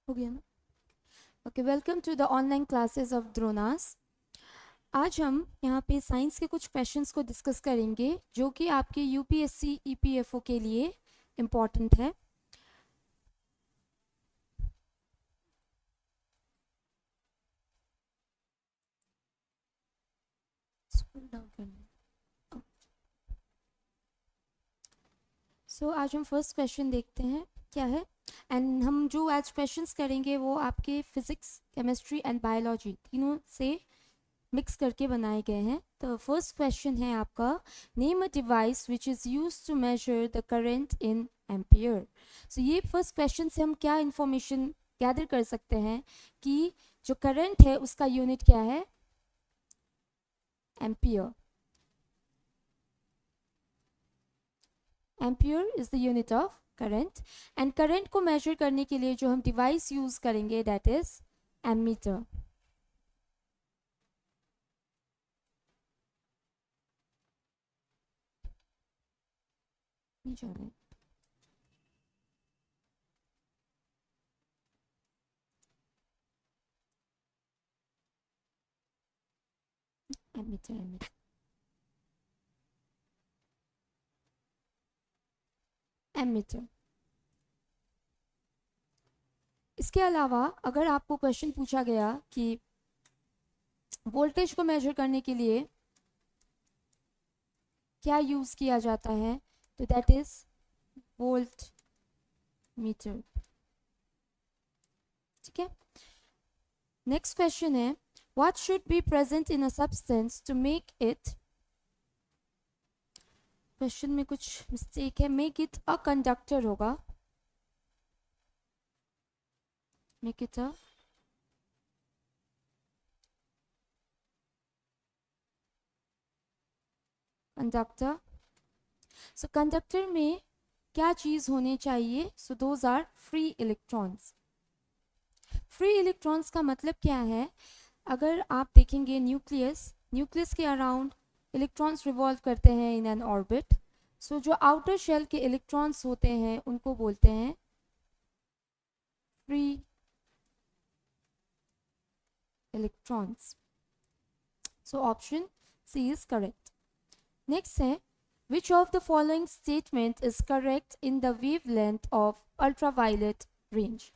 हो गया ना? Okay, welcome to the online classes of Dronas. आज हम यहाँ पे साइंस के कुछ क्वेश्चंस को डिस्कस करेंगे जो कि आपके यूपीएससी ईपीएफओ के लिए इम्पॉर्टेंट है। आज हम फर्स्ट क्वेश्चन देखते हैं क्या है। एंड हम जो आज क्वेश्चंस करेंगे वो आपके फिजिक्स, केमिस्ट्री एंड बायोलॉजी तीनों से मिक्स करके बनाए गए हैं। तो फर्स्ट क्वेश्चन है आपका, name a device which is use to measure the current in ampere. So ये फर्स्ट क्वेश्चन से हम क्या इंफॉर्मेशन गैदर कर सकते हैं कि जो करंट है उसका यूनिट क्या है, ampere. Ampere is the unit of current. And current को मेजर करने के लिए जो हम डिवाइस यूज करेंगे दैट इज एमीटर। नहीं जा रहा है। Ammeter ammeter ammeter. इसके अलावा अगर आपको क्वेश्चन पूछा गया कि वोल्टेज को मेजर करने के लिए क्या यूज किया जाता है, तो दैट इज वोल्ट मीटर। ठीक है, नेक्स्ट क्वेश्चन है, what should be present in a substance to make it, question में कुछ मिस्टेक है, मेक इट अ कंडक्टर होगा, make it a conductor. So conductor में क्या चीज होनी चाहिए, so those are free electrons. Free electrons का मतलब क्या है, अगर आप देखेंगे न्यूक्लियस, न्यूक्लियस के अराउंड इलेक्ट्रॉन्स रिवॉल्व करते हैं इन एन ऑर्बिट। सो जो आउटर शेल के इलेक्ट्रॉन्स होते हैं उनको बोलते हैं free electrons. So option C is correct. Next है, which of the following statement is correct in the wavelength of ultraviolet range.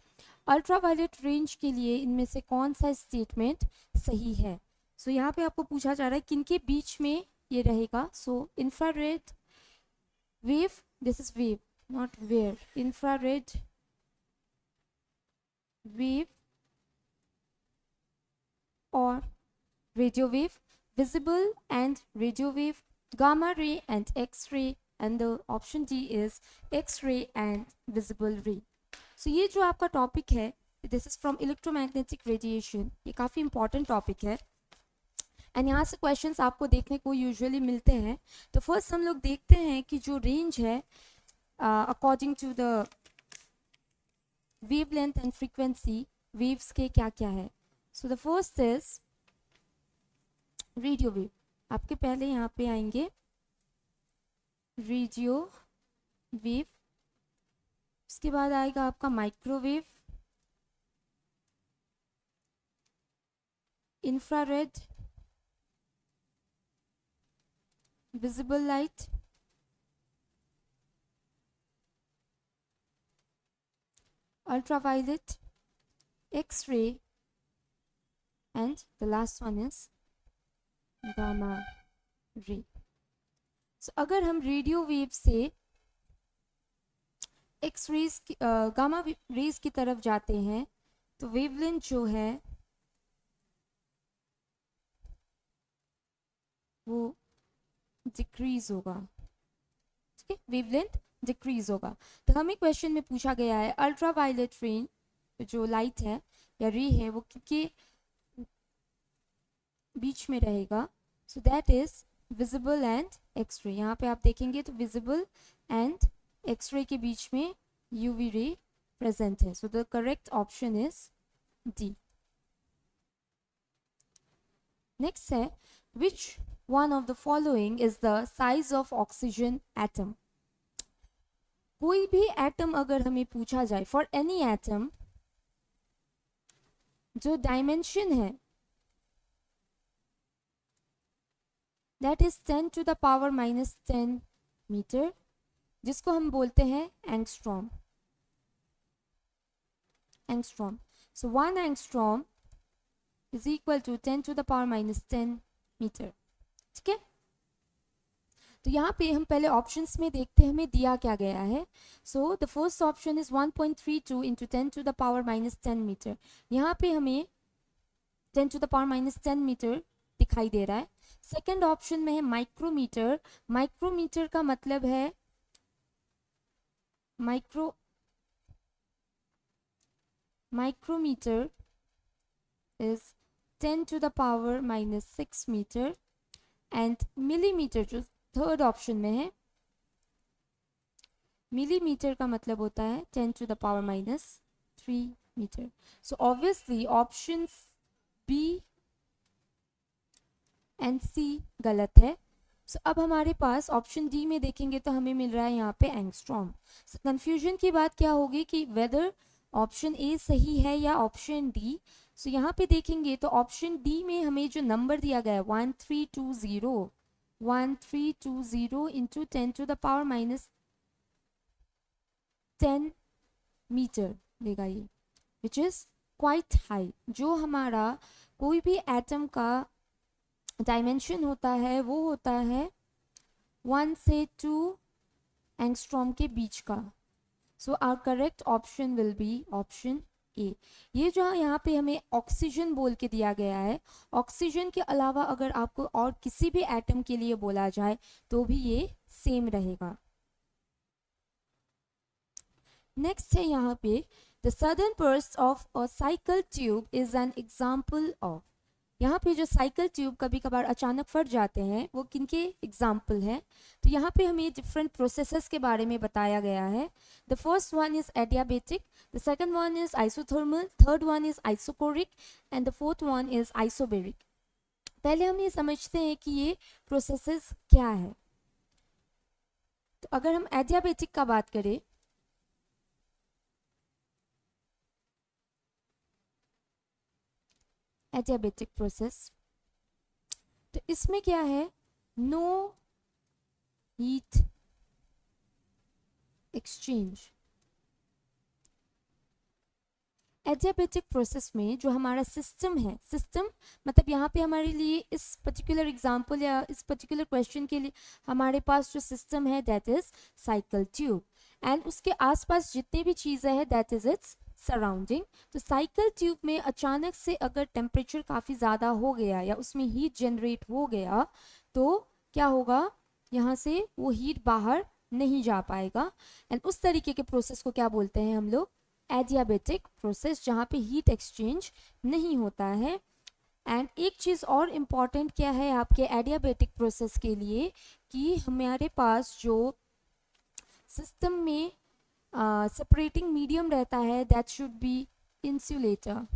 Ultraviolet range के लिए इनमें से कौन सा स्टेटमेंट सही है। सो यहाँ पे आपको पूछा जा रहा है किनके बीच में ये रहेगा। So infrared wave, this is wave not where, infrared wave और radio wave, visible and radio wave, gamma ray and X-ray, and the option D is X-ray and visible ray. So ये जो आपका टॉपिक है, this is from electromagnetic radiation, ये काफ़ी important topic है and यहाँ से क्वेश्चंस आपको देखने को यूजुअली मिलते हैं। तो फर्स्ट हम लोग देखते हैं कि जो रेंज है according to the wave length and frequency waves के क्या क्या है। So the first is radio wave. आपके पहले यहाँ पे आएंगे रेडियो वेव, उसके बाद आएगा आपका microwave, infrared, visible light, ultraviolet, X-ray and the last one is gamma ray. So अगर हम रेडियो वेव से एक्स रेज गामा रेज की तरफ जाते हैं तो वेवलेंथ जो है वो डिक्रीज होगा। ठीक है, वेवलेंथ डिक्रीज होगा। तो हमें क्वेश्चन में पूछा गया है अल्ट्रावायलेट रेंज जो लाइट है या रे है वो किसके बीच में रहेगा। So that is visible and X-ray. यहाँ पे आप देखेंगे तो विजिबल एंड एक्स-रे के बीच में यूवी रे प्रेजेंट है। So the correct option is D. Next है, विच one of the following is the size of oxygen atom। कोई भी एटम अगर हमें पूछा जाए, फॉर एनी एटम जो डायमेंशन है that is 10 to the power -10 metre, जिसको हम बोलते हैं angstrom. Angstrom, so 1 angstrom is equal to 10 to the power -10 metre. ठीक है, तो यहाँ पे हम पहले ऑप्शंस में देखते हैं हमें दिया क्या गया है। So the first option is 1.32 into 10 to the power -10 metre. यहाँ पे हमें 10 टू द पावर -10 मीटर दिखाई दे रहा है। सेकेंड ऑप्शन में है माइक्रोमीटर। माइक्रोमीटर का मतलब है micrometre is 10 to the power -6 metre. And millimetre जो थर्ड ऑप्शन में है, मिलीमीटर का मतलब होता है 10 to the power -3 metre. So obviously option B and C गलत है। सो अब हमारे पास ऑप्शन डी में देखेंगे तो हमें मिल रहा है यहाँ पे एंगस्ट्रॉम। सो कंफ्यूजन की बात क्या होगी कि वेदर ऑप्शन ए सही है या ऑप्शन डी। सो यहाँ पे देखेंगे तो ऑप्शन डी में हमें जो नंबर दिया गया है 1320 into 10 to the power -10 metre देगा ये, विच इज क्वाइट हाई। जो हमारा कोई भी एटम का डायमेंशन होता है वो होता है 1 से 2 एंगस्ट्रॉम के बीच का। So our correct option will be option A. ये जो यहाँ पे हमें ऑक्सीजन बोल के दिया गया है, ऑक्सीजन के अलावा अगर आपको और किसी भी एटम के लिए बोला जाए तो भी ये सेम रहेगा। नेक्स्ट है यहाँ पे the sudden burst of a cycle tube is an example of. यहाँ पे जो साइकिल ट्यूब कभी कभार अचानक फट जाते हैं वो किनके एग्जाम्पल हैं। तो यहाँ पे हमें डिफरेंट प्रोसेसेस के बारे में बताया गया है। The first one is adiabatic, the second one is isothermal, third one is isochoric and the fourth one is isobaric. पहले हम ये समझते हैं कि ये प्रोसेसेस क्या है। तो अगर हम एडियाबेटिक का बात करें, एडियाबेटिक प्रोसेस, तो इसमें क्या है, no heat exchange. Adiabatic process में जो हमारा सिस्टम है, सिस्टम मतलब यहाँ पे हमारे लिए इस पर्टिकुलर एग्जांपल या इस पर्टिकुलर क्वेश्चन के लिए हमारे पास जो सिस्टम है that is cycle tube and उसके आसपास जितनी भी चीज़ें हैं दैट इज इट्स सराउंडिंग। तो साइकिल ट्यूब में अचानक से अगर टेम्परेचर काफ़ी ज़्यादा हो गया या उसमें हीट जनरेट हो गया तो क्या होगा, यहाँ से वो हीट बाहर नहीं जा पाएगा एंड उस तरीके के प्रोसेस को क्या बोलते हैं हम लोग, एडियाबेटिक प्रोसेस, जहाँ पे हीट एक्सचेंज नहीं होता है। एंड एक चीज़ और इम्पॉर्टेंट क्या है आपके एडियाबेटिक प्रोसेस के लिए कि हमारे पास जो सिस्टम में सेपरेटिंग मीडियम रहता है दैट शुड बी इंसुलेटर।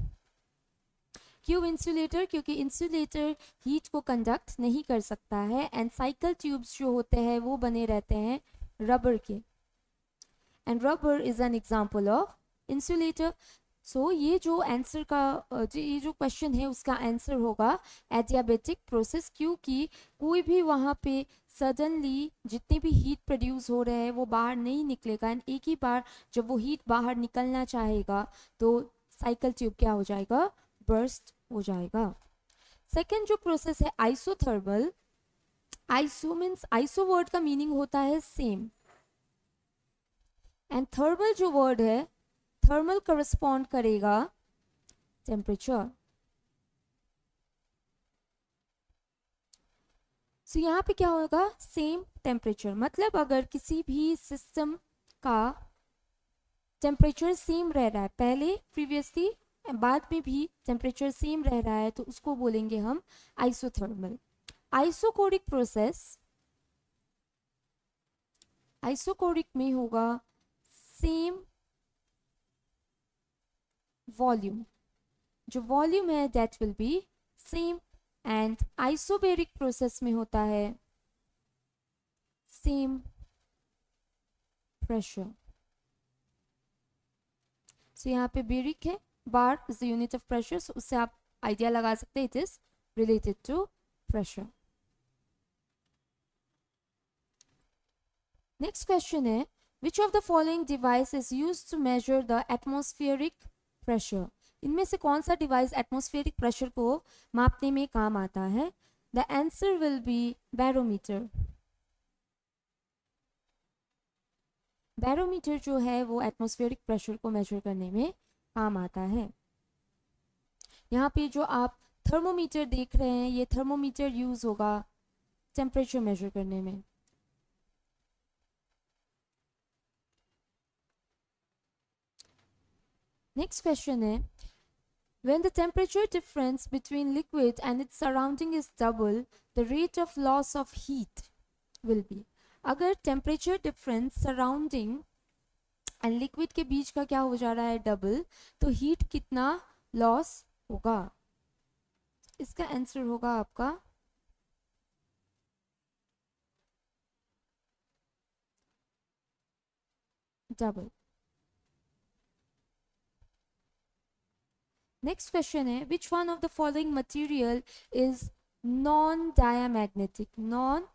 क्यों इंसुलेटर, क्योंकि इंसुलेटर हीट को कंडक्ट नहीं कर सकता है एंड साइकिल ट्यूब्स जो होते हैं वो बने रहते हैं रबर के and rubber is an example of insulator. So ये जो आंसर का ये जो क्वेश्चन है उसका आंसर होगा एडियाबेटिक प्रोसेस, क्योंकि कोई भी वहाँ पे सडनली जितने भी हीट प्रोड्यूस हो रहे हैं वो बाहर नहीं निकलेगा एंड एक ही बार जब वो हीट बाहर निकलना चाहेगा तो साइकिल ट्यूब क्या हो जाएगा, बर्स्ट हो जाएगा। सेकेंड जो प्रोसेस है isothermal, iso means iso word का मीनिंग होता है सेम एंड थर्मल जो वर्ड है, थर्मल करस्पॉन्ड करेगा टेम्परेचर। सो यहाँ पे क्या होगा, सेम टेम्परेचर, मतलब अगर किसी भी सिस्टम का टेम्परेचर सेम रह रहा है, पहले प्रीवियसली बाद में भी टेम्परेचर सेम रह रहा है तो उसको बोलेंगे हम आइसोथर्मल। आइसोकोरिक प्रोसेस, आइसोकोरिक में होगा सेम वॉल्यूम, जो वॉल्यूम है that will be same and isobaric process में होता है सेम प्रेशर। सो यहाँ पे बेरिक है bar is the unit of pressure, so उससे आप आइडिया लगा सकते हैं it is related to pressure. Next question है which of the following device is use to measure the atmospheric pressure. इनमें से कौन सा डिवाइस एटमॉस्फेरिक प्रेशर को मापने में काम आता है? The answer will be barometer. Barometer जो है वो एटमॉस्फेरिक प्रेशर को मेजर करने में काम आता है. यहाँ पे जो आप थर्मोमीटर देख रहे हैं ये थर्मोमीटर यूज होगा टेम्परेचर मेजर करने में. नेक्स्ट क्वेश्चन है when the temperature difference between liquid and its surrounding is double, the rate of loss of heat will be. अगर temperature difference surrounding and liquid के बीच का क्या हो जा रहा है डबल, तो हीट कितना लॉस होगा? इसका आंसर होगा आपका डबल. नेक्स्ट क्वेश्चन है which one of the following material is non diamagnetic. Non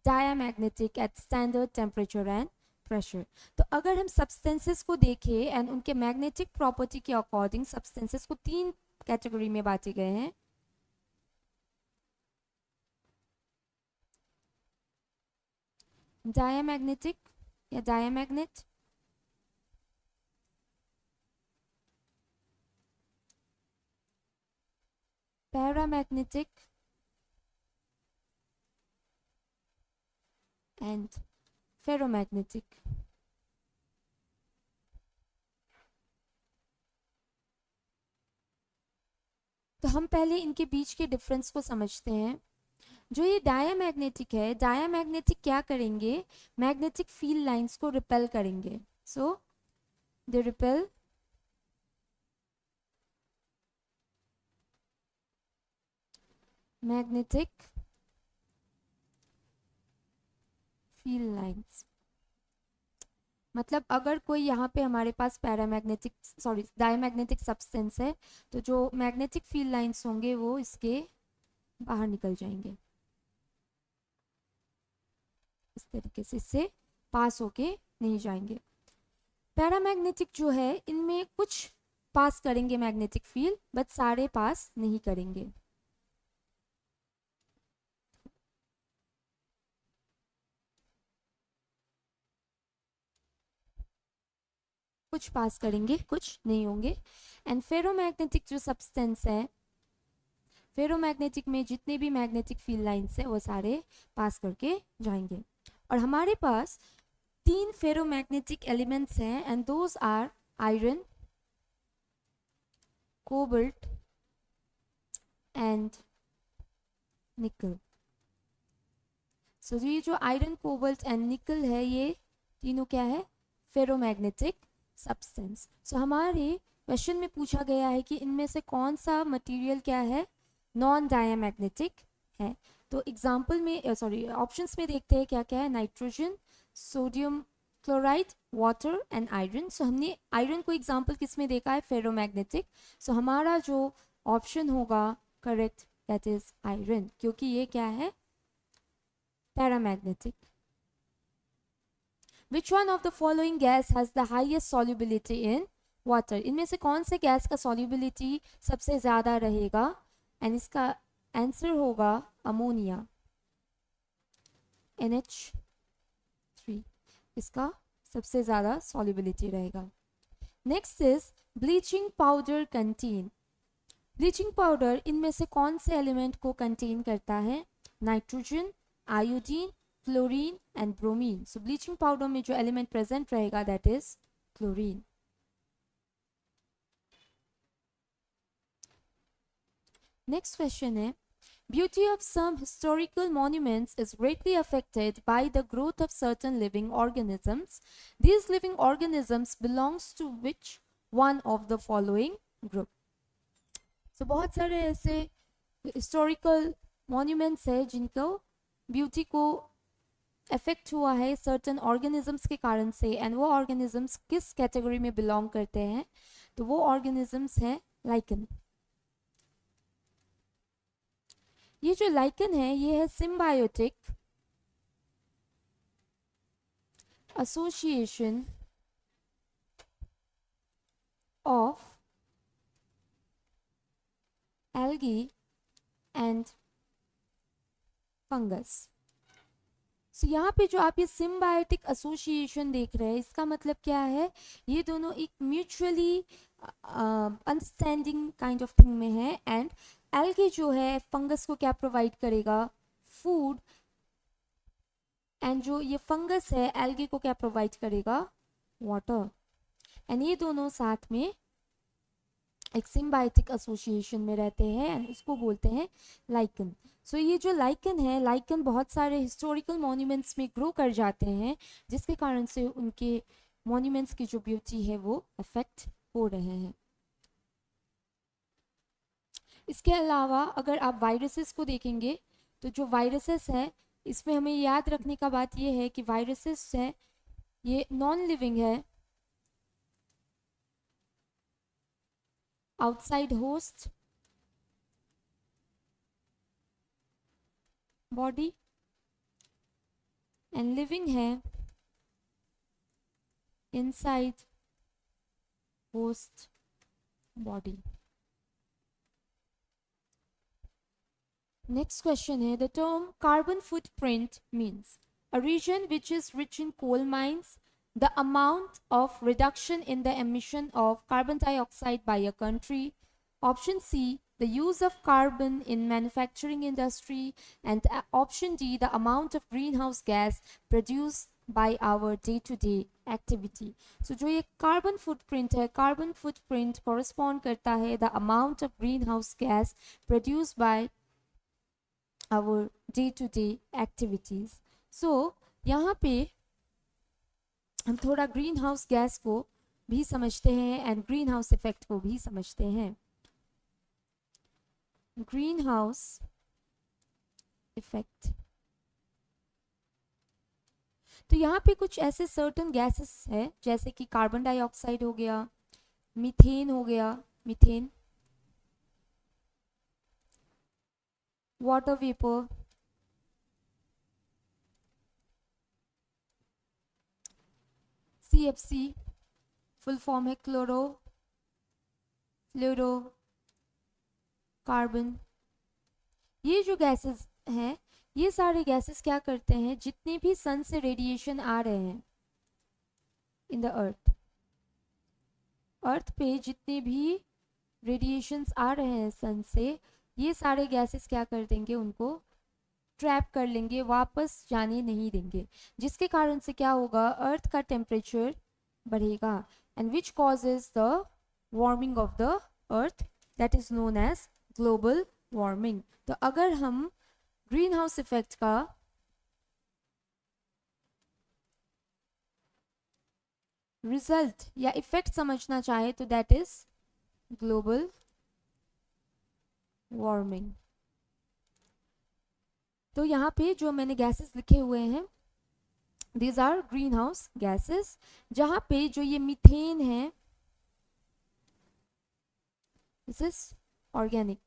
diamagnetic at standard temperature and pressure. तो अगर हम सब्सटेंसेस को देखें एंड उनके मैग्नेटिक प्रॉपर्टी के अकॉर्डिंग सब्सटेंसेस को 3 कैटेगरी में बांटे गए हैं. डायामैग्नेटिक या डायामैग्नेट, पैरामैग्नेटिक एंड फेरोमैग्नेटिक. तो हम पहले इनके बीच के डिफरेंस को समझते हैं. जो ये डायामैग्नेटिक है, डायामैग्नेटिक क्या करेंगे? मैग्नेटिक फील्ड लाइंस को रिपेल करेंगे. So they repel magnetic field lines. मतलब अगर कोई यहाँ पे हमारे पास पैरामैग्नेटिक डायमैग्नेटिक सब्सटेंस है तो जो मैग्नेटिक फील्ड लाइंस होंगे वो इसके बाहर निकल जाएंगे इस तरीके से, इससे पास होके नहीं जाएंगे. पैरामैग्नेटिक जो है इनमें कुछ पास करेंगे मैग्नेटिक फील्ड बट सारे पास नहीं करेंगे. कुछ पास करेंगे कुछ नहीं होंगे. एंड फेरोमैग्नेटिक जो सब्सटेंस है, फेरोमैग्नेटिक में जितने भी मैग्नेटिक फील्ड लाइंस है वो सारे पास करके जाएंगे. और हमारे पास 3 फेरोमैग्नेटिक एलिमेंट्स हैं and those are iron, cobalt and nickel. So ये जो आयरन, कोबाल्ट एंड निकल है ये तीनों क्या है? Ferromagnetic substance. सो हमारे क्वेश्चन में पूछा गया है कि इनमें से कौन सा मटेरियल क्या है? नॉन डायामैग्नेटिक है. तो एग्जाम्पल में ऑप्शंस में देखते हैं क्या क्या है. Nitrogen, sodium chloride, water and iron. So हमने आयरन को एग्जाम्पल किस में देखा है? फेरोमैग्नेटिक. सो हमारा जो ऑप्शन होगा करेक्ट दैट इज आयरन, क्योंकि ये क्या है? Paramagnetic. Which one of the following gas has the highest solubility in water? इनमें से कौन से गैस का solubility सबसे ज़्यादा रहेगा? एंड इसका आंसर होगा अमोनिया, NH3. इसका सबसे ज़्यादा solubility रहेगा. Next is bleaching powder contain. Bleaching powder इनमें से कौन से एलिमेंट को कंटेन करता है? Nitrogen, iodine, chlorine and bromine. So bleaching powder में जो एलिमेंट प्रेजेंट रहेगा that is chlorine. Next question है beauty of some historical monuments is greatly affected by the growth of certain living organisms. These living organisms belongs to which one of the following group. So बहुत सारे ऐसे historical monuments है जिनको beauty को effect हुआ है certain organisms के कारण से, एंड वो ऑर्गेनिजम्स किस कैटेगरी में बिलोंग करते हैं? तो वो ऑर्गेनिजम्स है लाइकन। ये जो लाइकन है ये है symbiotic association of algae and fungus। सो यहाँ पे जो आप ये सिम्बायोटिक एसोसिएशन देख रहे हैं इसका मतलब क्या है, ये दोनों एक mutually understanding kind of thing में है। एंड एल्गे जो है फंगस को क्या प्रोवाइड करेगा, फूड। एंड जो ये फंगस है एल्गे को क्या प्रोवाइड करेगा, वाटर। एंड ये दोनों साथ में एक सिम्बायोटिक एसोसिएशन में रहते हैं एंड उसको बोलते हैं लाइकन। सो ये जो लाइकन है, लाइकन बहुत सारे हिस्टोरिकल मॉन्यूमेंट्स में ग्रो कर जाते हैं जिसके कारण से उनके मॉन्यूमेंट्स की जो ब्यूटी है वो अफेक्ट हो रहे हैं। इसके अलावा अगर आप वायरसेस को देखेंगे तो जो वायरसेस है इसमें हमें याद रखने का बात ये है कि वायरसेस है ये नॉन लिविंग है, outside host body and living है inside host body. Next question है, the term carbon footprint means a region which is rich in coal mines, the amount of reduction in the emission of carbon dioxide by a country. Option C, the use of carbon in manufacturing industry. And option D, the amount of greenhouse gas produced by our day-to-day activity. So जो ये carbon footprint है, carbon footprint correspond करता है the amount of greenhouse gas produced by our day-to-day activities. So यहाँ पे हम थोड़ा green house gas को भी समझते हैं एंड ग्रीन हाउस इफेक्ट को भी समझते हैं। ग्रीन हाउस इफेक्ट, तो यहाँ पे कुछ ऐसे सर्टन गैसेस है जैसे कि कार्बन डाइऑक्साइड हो गया, मीथेन हो गया, methane, water vapour, CFC full form है क्लोरो फ्लोरो कार्बन। ये जो गैसेस हैं ये सारे गैसेस क्या करते हैं, जितने भी सन से रेडिएशन आ रहे हैं इन द अर्थ पे जितने भी रेडिएशंस आ रहे हैं सन से, ये सारे गैसेस क्या कर देंगे, उनको ट्रैप कर लेंगे, वापस जाने नहीं देंगे, जिसके कारण से क्या होगा, अर्थ का टेम्परेचर बढ़ेगा and which causes the warming of the earth, that is known as global warming. तो अगर हम ग्रीन हाउस इफेक्ट का रिजल्ट या इफेक्ट समझना चाहे तो दैट इज ग्लोबल वार्मिंग। तो यहाँ पे जो मैंने गैसेस लिखे हुए हैं these are green house gases, जहाँ पे जो ये मीथेन है दिस इज ऑर्गेनिक,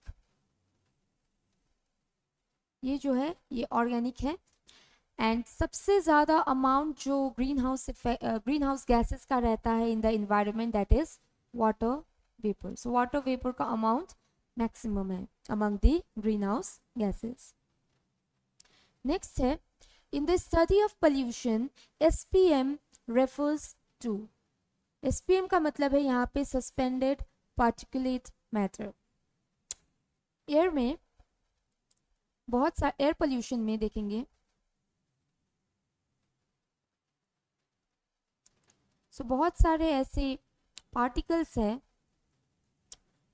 ये जो है ये ऑर्गेनिक है। एंड सबसे ज़्यादा अमाउंट जो ग्रीन हाउस गैसेस का रहता है in the environment that is water vapour. So water vapour का अमाउंट मैक्सिमम है among the green house gases. Next है, in the study of pollution SPM refers to, SPM का मतलब है यहाँ पे सस्पेंडेड पार्टिकुलेट मैटर। एयर में बहुत सारे एयर पोल्यूशन में देखेंगे सो बहुत सारे ऐसे पार्टिकल्स हैं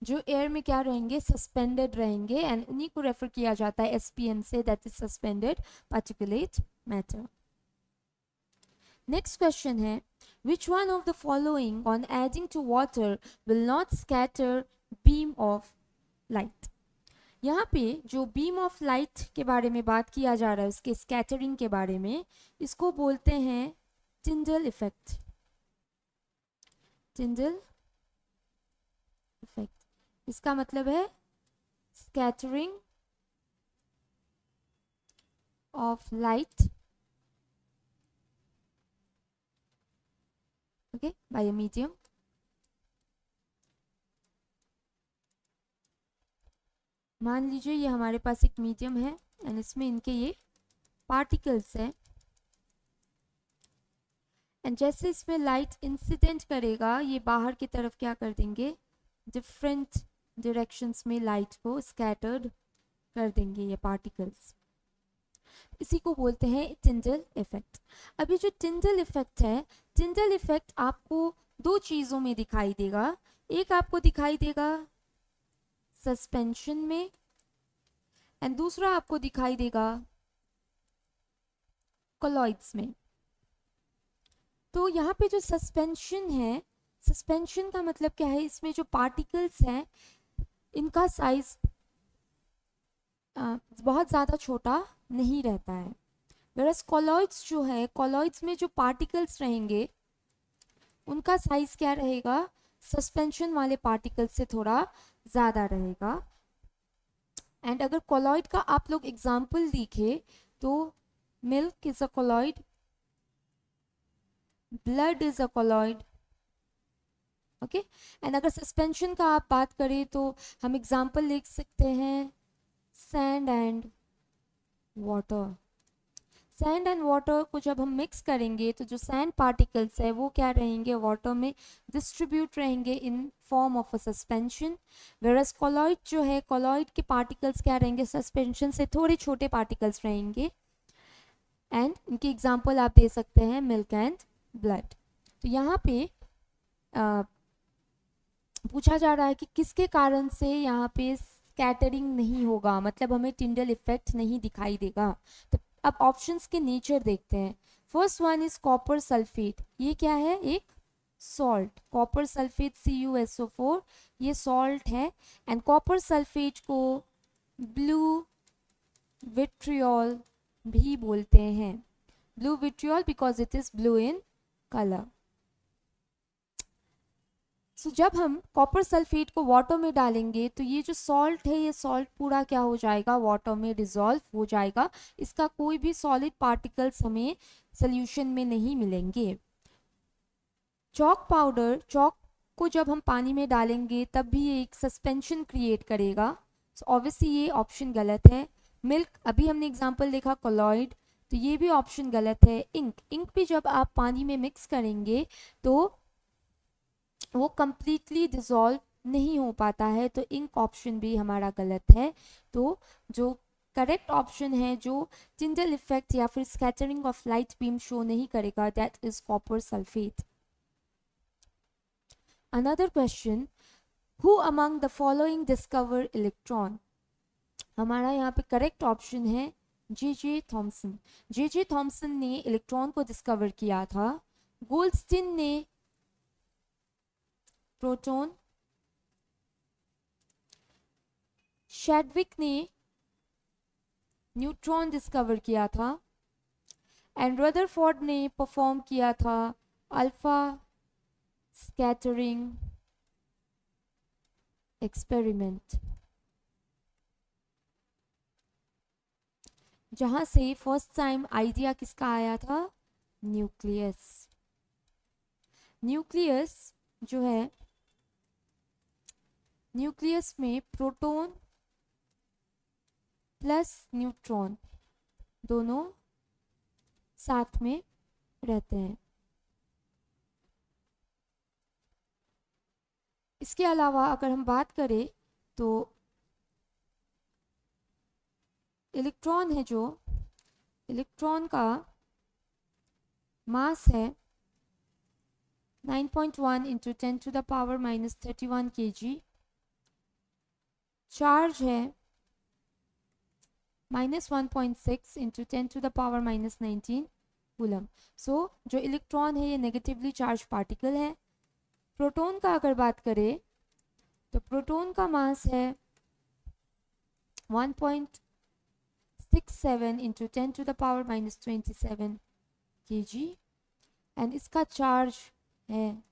जो एयर में क्या रहेंगे, सस्पेंडेड रहेंगे एंड उन्हीं को रेफर किया जाता है SPM से, that is suspended particulate matter. Next question है, which one of the following on adding to water will not scatter beam of light. यहाँ पे जो बीम ऑफ लाइट के बारे में बात किया जा रहा है उसके स्कैटरिंग के बारे में, इसको बोलते हैं टिंडल इफेक्ट। टिंडल इसका मतलब है scattering of light, okay, by a medium. मान लीजिए ये हमारे पास एक मीडियम है एंड इसमें इनके ये पार्टिकल्स हैं, एंड जैसे इसमें लाइट इंसिडेंट करेगा ये बाहर की तरफ क्या कर देंगे, डिफरेंट डायरेक्शंस में लाइट को स्कैटर्ड कर देंगे ये पार्टिकल्स। इसी को बोलते हैं टिंडल इफेक्ट। अभी जो टिंडल इफेक्ट है, टिंडल इफेक्ट आपको दो चीज़ों में दिखाई देगा। एक आपको दिखाई देगा सस्पेंशन में एंड दूसरा आपको दिखाई देगा कोलॉइड्स में। तो यहाँ पे जो सस्पेंशन है, सस्पेंशन का मतलब क्या है, इसमें जो पार्टिकल्स हैं इनका साइज बहुत ज़्यादा छोटा नहीं रहता है। वेरस कॉलॉइड्स जो है, कॉलॉइड्स में जो पार्टिकल्स रहेंगे उनका साइज क्या रहेगा, सस्पेंशन वाले पार्टिकल्स से थोड़ा ज़्यादा रहेगा। एंड अगर कॉलॉइड का आप लोग एग्जाम्पल देखें तो milk is a colloid, blood is a colloid, okay. And अगर सस्पेंशन का आप बात करें तो हम एग्जाम्पल लिख सकते हैं sand and water. Sand and water को जब हम मिक्स करेंगे तो जो सैंड पार्टिकल्स है वो क्या रहेंगे, वाटर में डिस्ट्रीब्यूट रहेंगे in form of a suspension. Whereas colloid जो है, कॉलॉइड के पार्टिकल्स क्या रहेंगे, सस्पेंशन से थोड़े छोटे पार्टिकल्स रहेंगे। एंड इनकी एग्जांपल आप दे सकते हैं मिल्क एंड ब्लड। तो यहाँ पे पूछा जा रहा है कि किसके कारण से यहाँ पे स्कैटरिंग नहीं होगा, मतलब हमें टिंडल इफेक्ट नहीं दिखाई देगा। तो अब ऑप्शंस के नेचर देखते हैं। First one is copper sulphate. ये क्या है, एक सॉल्ट, कॉपर सल्फेट CuSO4, ये सॉल्ट है। एंड कॉपर सल्फेट को ब्लू विट्रियोल भी बोलते हैं। Blue vitriol because it is blue in colour. So जब हम कॉपर सल्फेट को वाटर में डालेंगे तो ये जो सॉल्ट है, ये सॉल्ट पूरा क्या हो जाएगा, वाटर में डिसॉल्व हो जाएगा। इसका कोई भी सॉलिड पार्टिकल्स हमें सोल्यूशन में नहीं मिलेंगे। चॉक पाउडर, चॉक को जब हम पानी में डालेंगे तब भी ये एक सस्पेंशन क्रिएट करेगा। सो ऑब्वियसली ये ऑप्शन गलत है। मिल्क, अभी हमने एग्जांपल देखा कोलॉइड, तो ये भी ऑप्शन गलत है। इंक, इंक भी जब आप पानी में मिक्स करेंगे तो वो कंप्लीटली डिसॉल्व नहीं हो पाता है, तो इंक ऑप्शन भी हमारा गलत है। तो जो करेक्ट ऑप्शन है जो टिंडल इफेक्ट या फिर scattering of light beam show नहीं करेगा, that is copper sulphate. Another question, who among the following discover electron. हमारा यहाँ पे करेक्ट ऑप्शन है जे थॉमसन। जे थॉमसन ने इलेक्ट्रॉन को डिस्कवर किया था। गोल्डस्टीन ने प्रोटॉन, शैडविक ने न्यूट्रॉन डिस्कवर किया था, एंड रदरफोर्ड ने परफॉर्म किया था अल्फा स्कैटरिंग एक्सपेरिमेंट, जहां से फर्स्ट टाइम आइडिया किसका आया था, न्यूक्लियस। न्यूक्लियस जो है, न्यूक्लियस में प्रोटॉन प्लस न्यूट्रॉन दोनों साथ में रहते हैं। इसके अलावा अगर हम बात करें तो इलेक्ट्रॉन है, जो इलेक्ट्रॉन का मास है 9.1 into 10 to the power -31 kg, charge है -1.6 into 10 to the power -19 coulomb. So जो इलेक्ट्रॉन है ये नेगेटिवली चार्ज पार्टिकल है। प्रोटॉन का अगर बात करें तो प्रोटॉन का मास है 1.67 into 10 to the power -27 kg, and इसका चार्ज है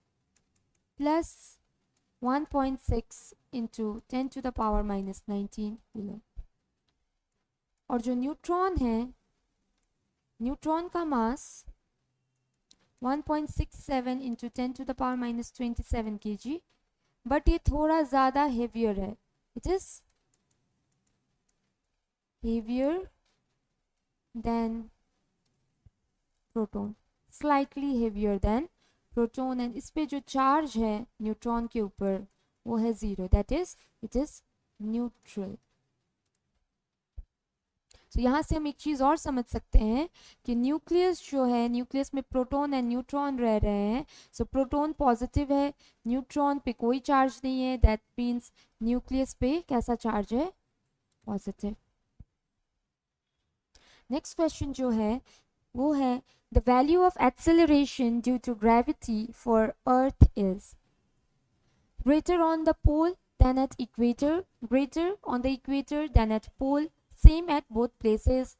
1.6 into 10 to the power minus 19 coulomb. और जो न्यूट्रॉन है, न्यूट्रॉन का mass 1.67 into 10 to the power minus 27 kg, but ये थोड़ा ज़्यादा हेवियर है। It is heavier than proton, slightly heavier than proton, and इस पे जो चार्ज है न्यूट्रॉन के ऊपर वो है 0, that is it is neutral. तो यहाँ से हम एक चीज़ और समझ सकते हैं कि न्यूक्लियस जो है, न्यूक्लियस में प्रोटॉन एंड न्यूट्रॉन रह रहे हैं। सो प्रोटॉन पॉजिटिव है, न्यूट्रॉन पे कोई चार्ज नहीं है, दैट मीन्स न्यूक्लियस पे कैसा चार्ज है, पॉजिटिव। नेक्स्ट क्वेश्चन जो है वो है the value of acceleration due to gravity for earth is greater on the pole than at equator, greater on the equator than at pole, same at both places,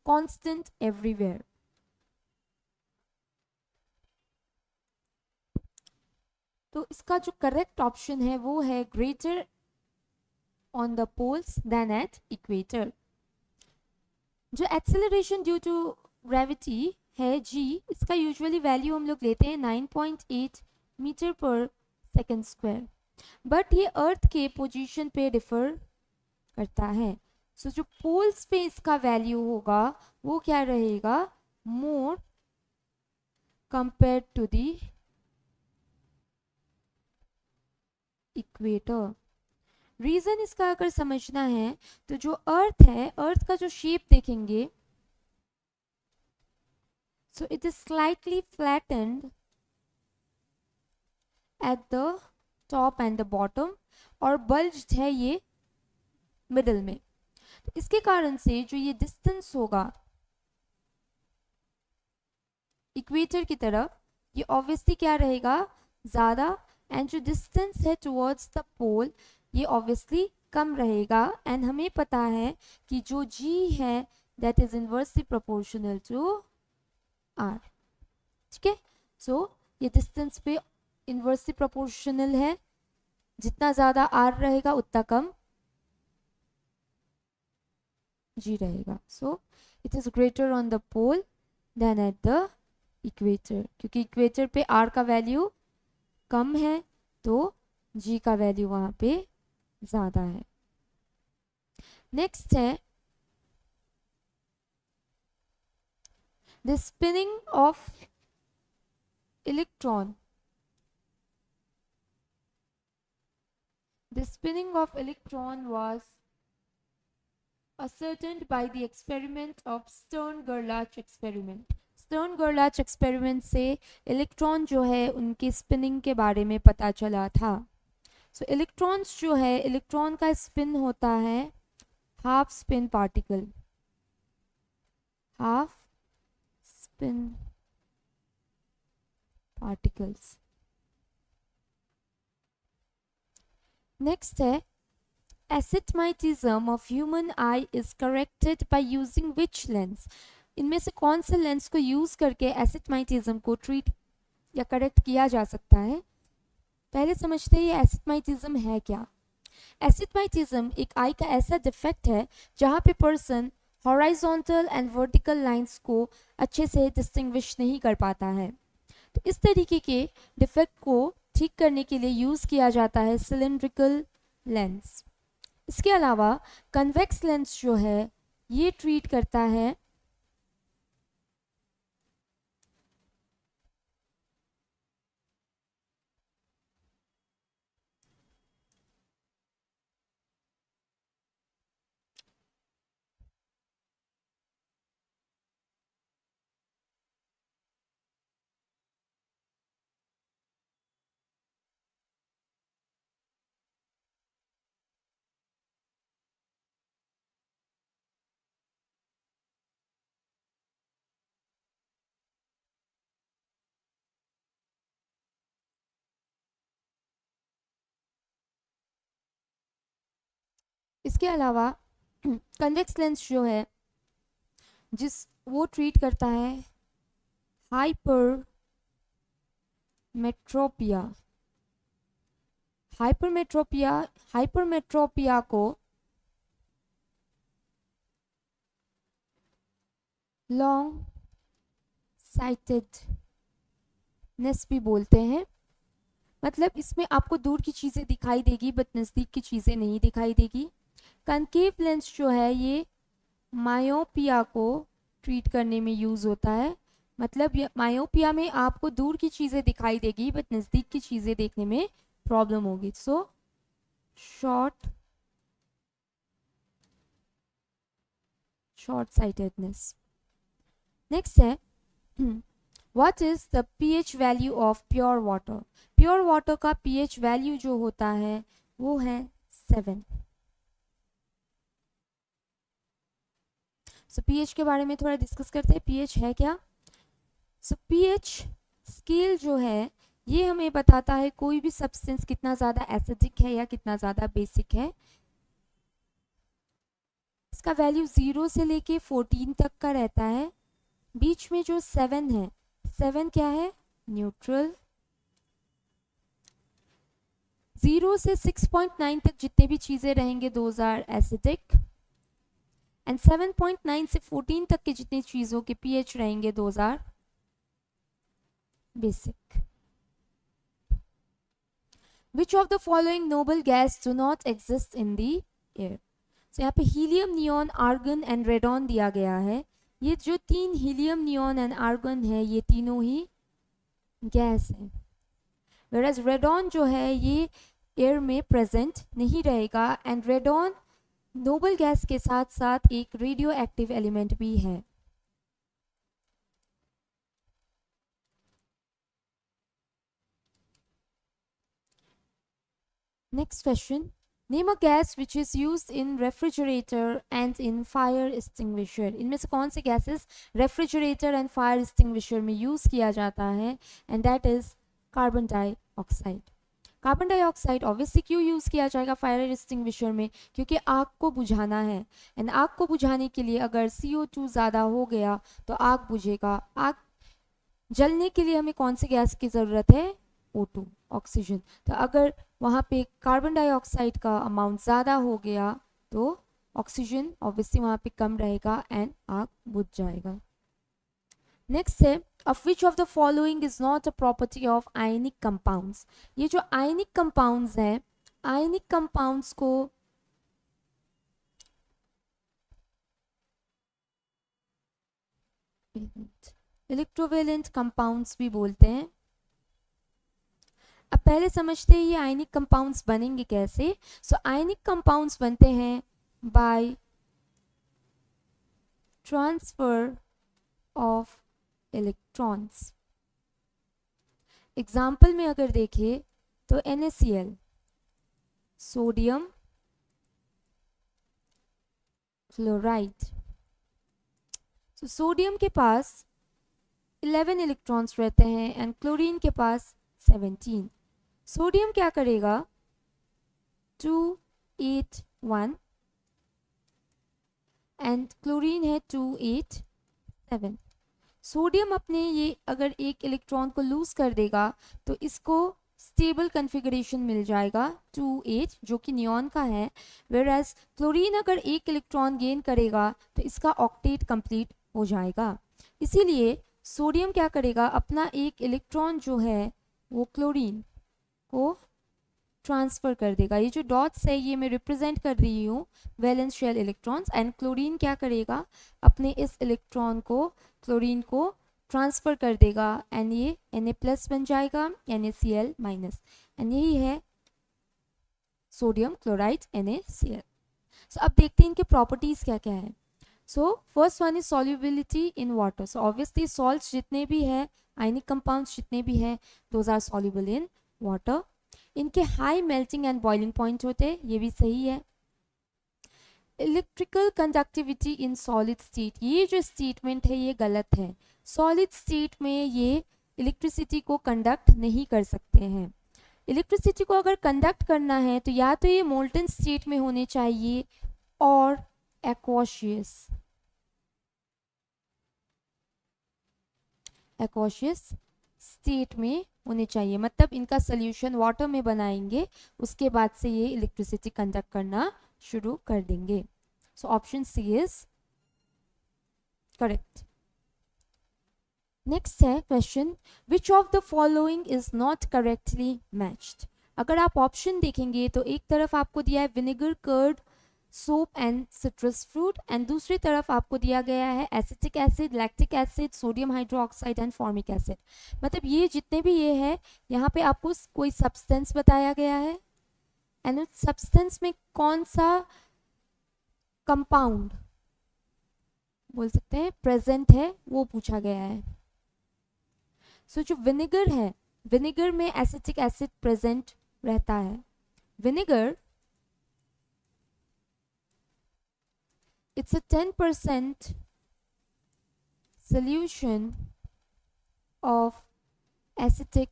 constant everywhere। तो इसका जो correct option है वो है greater on the poles than at equator। जो acceleration due to gravity है g, इसका usually value हम लोग लेते हैं 9.8 मीटर पर सेकेंड स्क्वायर, बट ये अर्थ के पोजीशन पे डिफर करता है। सो जो पोल्स पे इसका वैल्यू होगा वो क्या रहेगा, more compare to the equator. Reason इसका अगर समझना है तो जो अर्थ है, अर्थ का जो शेप देखेंगे, so it is slightly flattened at the top and the bottom, और bulged है ये मिडल में। तो इसके कारण से जो ये डिस्टेंस होगा इक्वेटर की तरफ, ये ऑब्वियसली क्या रहेगा, ज़्यादा, एंड जो डिस्टेंस है टुवर्ड्स द पोल ये ऑब्वियसली कम रहेगा। एंड हमें पता है कि जो जी है that is inversely proportional to r. ठीक है, सो ये डिस्टेंस पे इनवर्सली प्रोपोर्शनल है, जितना ज़्यादा आर रहेगा उतना कम जी रहेगा। So it is greater on the pole than at the equator, क्योंकि इक्वेटर पे आर का वैल्यू कम है तो जी का वैल्यू वहाँ पे ज़्यादा है। नेक्स्ट है the spinning of electron. The spinning of electron was ascertained by the experiment of Stern-Gerlach experiment। Stern-Gerlach experiment से इलेक्ट्रॉन जो है उनकी स्पिनिंग के बारे में पता चला था। सो इलेक्ट्रॉन्स जो है, इलेक्ट्रॉन का स्पिन होता है half spin particle, half spin particles. Next है astigmatism of human eye is corrected by using which lens। इनमें से कौन से लेंस को यूज करके astigmatism को ट्रीट या करेक्ट किया जा सकता है। पहले समझते हैं ये astigmatism है क्या। astigmatism एक आई का ऐसा डिफेक्ट है जहाँ पे person horizontal and vertical lines को अच्छे से डिस्टिंग्विश नहीं कर पाता है। तो इस तरीके के डिफेक्ट को ठीक करने के लिए यूज किया जाता है सिलिंड्रिकल लेंस। इसके अलावा कन्वेक्स लेंस जो है ये ट्रीट करता है इसके अलावा कन्वेक्स लेंस जो है वो ट्रीट करता है हाइपर मेट्रोपिया। हाइपरमेट्रोपिया को लॉन्ग साइटेडनेस भी बोलते हैं। मतलब इसमें आपको दूर की चीज़ें दिखाई देगी बट नज़दीक की चीज़ें नहीं दिखाई देगी। कनकेव लेंस जो है ये मायोपिया को ट्रीट करने में यूज़ होता है। मतलब मायोपिया में आपको दूर की चीज़ें दिखाई देगी बट नज़दीक की चीज़ें देखने में प्रॉब्लम होगी। So short sightedness. नेक्स्ट है what is the pH value of pure water. Pure water का pH वैल्यू जो होता है वो है 7। सो pH के बारे में थोड़ा डिस्कस करते हैं। pH है क्या? सो pH स्केल जो है ये हमें बताता है कोई भी सब्सटेंस कितना ज़्यादा एसिडिक है या कितना ज़्यादा बेसिक है। इसका वैल्यू 0 से लेके 14 तक का रहता है। बीच में जो 7 है, 7 क्या है? न्यूट्रल। 0 से 6.9 तक जितने भी चीज़ें रहेंगे दोज आर एसिडिक एंड 7.9 से 14 तक के जितनी चीज़ों के pH रहेंगे those are basic. Which of the following noble gas do not exist in the air? So यहाँ पे helium, neon, argon and radon दिया गया है। ये जो 3 हीलियम, नियॉन एंड आर्गन है ये तीनों ही गैस है। वेराज रेडॉन जो है ये एयर में प्रेजेंट नहीं रहेगा एंड रेडॉन नोबल गैस के साथ साथ एक रेडियो एक्टिव एलिमेंट भी है। Next question, name a gas which is used in refrigerator and in fire extinguisher. इनमें से कौन से gases refrigerator and fire extinguisher में यूज किया जाता है? And that is carbon dioxide. Carbon dioxide obviously क्यों यूज़ किया जाएगा फायर एक्सटिंग्विशर में? क्योंकि आग को बुझाना है एंड आग को बुझाने के लिए अगर CO2 ज़्यादा हो गया तो आग बुझेगा। आग जलने के लिए हमें कौन सी गैस की ज़रूरत है? O2, oxygen. तो अगर वहाँ पे कार्बन डाइऑक्साइड का अमाउंट ज़्यादा हो गया तो ऑक्सीजन ऑब्वियसली वहाँ पे कम रहेगा एंड आग बुझ जाएगा। नेक्स्ट है of which of the following is not a property of ionic compounds। ये जो ionic compounds हैं, ionic compounds को इलेक्ट्रोवेलेंट कंपाउंड्स भी बोलते हैं। अब पहले समझते हैं ये आयनिक कंपाउंड्स बनेंगे कैसे। सो आयनिक कंपाउंड्स बनते हैं by transfer of electrons. Example में अगर देखें तो NaCl, सोडियम क्लोराइड। तो सोडियम के पास 11 इलेक्ट्रॉन्स रहते हैं एंड क्लोरीन के पास 17। सोडियम क्या करेगा? 281 एंड क्लोरीन है 287। सोडियम अपने ये अगर एक इलेक्ट्रॉन को लूज कर देगा तो इसको स्टेबल कन्फिगरेशन मिल जाएगा 28 जो कि नियॉन का है। वेराज क्लोरीन अगर एक इलेक्ट्रॉन गेन करेगा तो इसका ऑक्टेट कंप्लीट हो जाएगा। इसीलिए सोडियम क्या करेगा? अपना एक इलेक्ट्रॉन जो है वो क्लोरीन को ट्रांसफर कर देगा। ये जो डॉट्स है ये मैं रिप्रेजेंट कर रही हूँ valence shell electrons and chlorine क्या करेगा? अपने इस इलेक्ट्रॉन को क्लोरीन को ट्रांसफर कर देगा एंड ये Na+ बन जाएगा, NaCl माइनस एंड यही है सोडियम क्लोराइड NaCl। सो अब देखते हैं इनके प्रॉपर्टीज क्या क्या है। So first one is solubility in water. So obviously salts जितने भी है, आयनिक कंपाउंड्स जितने भी हैं, those are soluble in water. इनके high melting and boiling point होते हैं, ये भी सही है। Electrical conductivity in solid state, ये जो स्टेटमेंट है ये गलत है। सॉलिड स्टेट में ये इलेक्ट्रिसिटी को कंडक्ट नहीं कर सकते हैं। इलेक्ट्रिसिटी को अगर कंडक्ट करना है तो या तो ये मोल्टन स्टेट में होने चाहिए और एक्वाशियस स्टेट में होने चाहिए, मतलब इनका सोल्यूशन वाटर में बनाएंगे, उसके बाद से ये इलेक्ट्रिसिटी कंडक्ट करना शुरू कर देंगे. So option C is correct. Next है question, which of the following is not correctly matched. अगर आप ऑप्शन देखेंगे तो एक तरफ आपको दिया है vinegar, curd, soap and citrus fruit, and दूसरी तरफ आपको दिया गया है acetic acid, lactic acid, sodium hydroxide and formic acid. मतलब ये जितने भी ये है, यहाँ पे आपको कोई सब्सटेंस बताया गया है एंड उस सब्सटेंस में कौन सा कंपाउंड बोल सकते हैं प्रेजेंट है वो पूछा गया है. सो जो विनेगर है, विनेगर में एसिटिक एसिड प्रेजेंट रहता है. Vinegar, it's a 10% solution of acetic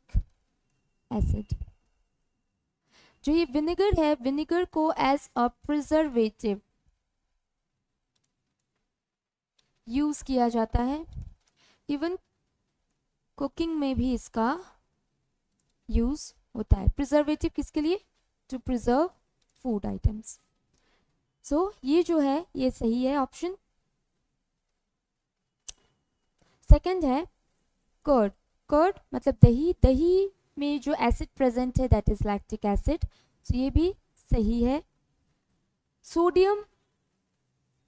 acid. जो ये विनेगर है, विनेगर को एज अ प्रिजर्वेटिव यूज किया जाता है. इवन कुकिंग में भी इसका यूज होता है. प्रिजर्वेटिव किसके लिए? To preserve food items. So ये जो है ये सही है ऑप्शन. सेकंड है कर्ड. कर्ड मतलब दही, दही में जो एसिड प्रेजेंट है that is lactic acid. So ये भी सही है. सोडियम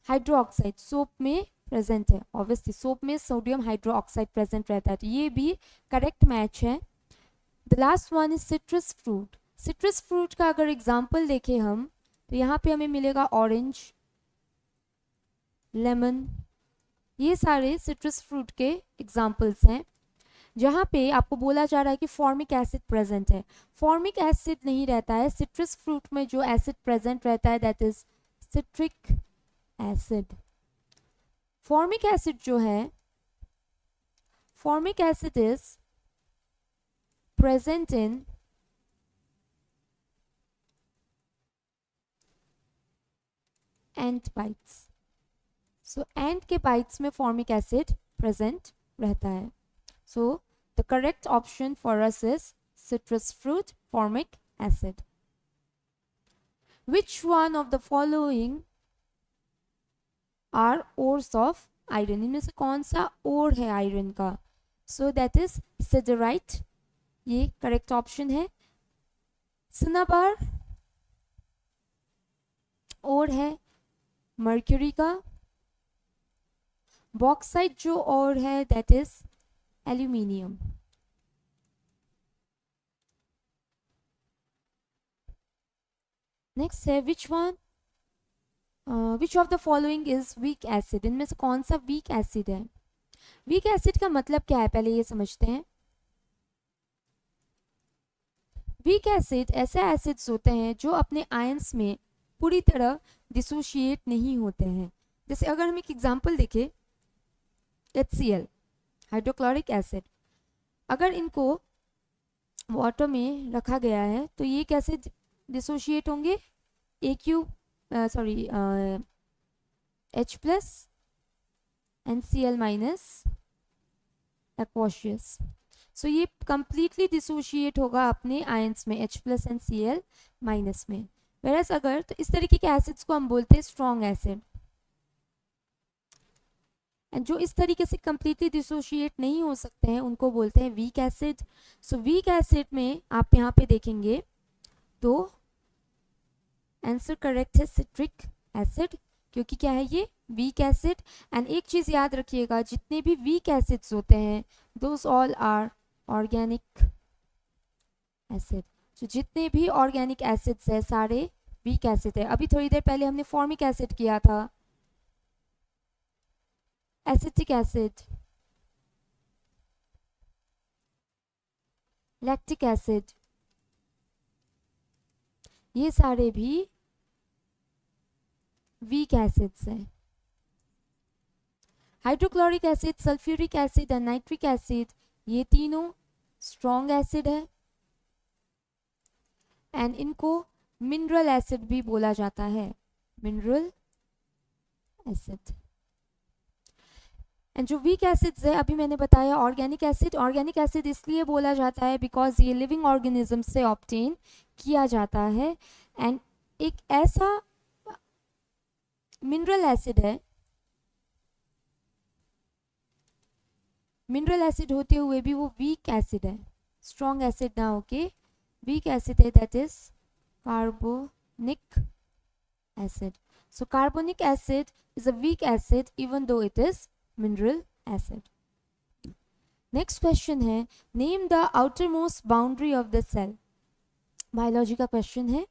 हाइड्रोक्साइड सोप में प्रेजेंट है, ऑब्वियसली सोप में सोडियम हाइड्रोक्साइड प्रेजेंट रहता है, तो ये भी करेक्ट मैच है. The last one is citrus fruit. Citrus fruit का अगर एग्जाम्पल देखें हम तो यहाँ पे हमें मिलेगा ऑरेंज, लेमन, ये सारे सिट्रस फ्रूट के एग्जाम्पल्स हैं जहाँ पे आपको बोला जा रहा है कि फॉर्मिक एसिड प्रेजेंट है. फॉर्मिक एसिड नहीं रहता है सिट्रस फ्रूट में. जो एसिड प्रेजेंट रहता है that is citric acid. Formic acid जो है, formic acid is present in ant bites. So ant के बाइट्स में फॉर्मिक एसिड प्रेजेंट रहता है. So the correct option for us is citrus fruit, formic acid. Which one of the following are ores of iron. इनमें से कौन सा ओर है iron का? सो दैट इज सिडराइट, ये करेक्ट ऑप्शन है. सिनाबार ओर है मर्क्यूरी का. बॉक्साइट जो ओर है दैट इज एल्यूमिनियम. नेक्स्ट है which one which of the following is weak acid. इनमें से कौन सा वीक एसिड है? वीक एसिड का मतलब क्या है पहले ये समझते हैं. वीक एसिड ऐसे एसिड्स होते हैं जो अपने आयंस में पूरी तरह डिसोशिएट नहीं होते हैं. जैसे अगर हम एक एग्जांपल देखें, HCl हाइड्रोक्लोरिक एसिड, अगर इनको वाटर में रखा गया है तो ये कैसे डिसोशिएट होंगे? H plus and Cl minus aqueous. So ये कंप्लीटली डिसोशिएट होगा अपने आयंस में H plus and Cl minus में. वेरस अगर तो इस तरीके के एसिड्स को हम बोलते हैं स्ट्रॉन्ग एसिड. एंड जो इस तरीके से कंप्लीटली डिसोशिएट नहीं हो सकते हैं उनको बोलते हैं weak acid. So weak acid में आप यहाँ पे देखेंगे तो आंसर करेक्ट है सिट्रिक एसिड, क्योंकि क्या है ये वीक एसिड. एंड एक चीज याद रखिएगा, जितने भी वीक एसिड्स होते हैं those all are organic acid. तो जितने भी ऑर्गेनिक एसिड्स है सारे वीक एसिड है. अभी थोड़ी देर पहले हमने फॉर्मिक एसिड किया था, एसिटिक एसिड, लैक्टिक एसिड, ये सारे भी वीक एसिड्स हैं. Hydrochloric acid, sulphuric acid and nitric acid ये तीनों स्ट्रॉन्ग एसिड है एंड इनको मिनरल एसिड भी बोला जाता है, मिनरल एसिड. एंड जो वीक एसिड्स है अभी मैंने बताया ऑर्गेनिक एसिड इसलिए बोला जाता है बिकॉज ये लिविंग ऑर्गेनिज्म से ऑब्टेन किया जाता है एंड एक ऐसा मिनरल एसिड है, मिनरल एसिड होते हुए भी वो वीक एसिड है, स्ट्रॉन्ग एसिड ना होके वीक एसिड है, that is carbonic acid. So carbonic acid is a weak acid even though it is mineral acid. Next question है, name the outermost boundary of the cell. Biology का question है,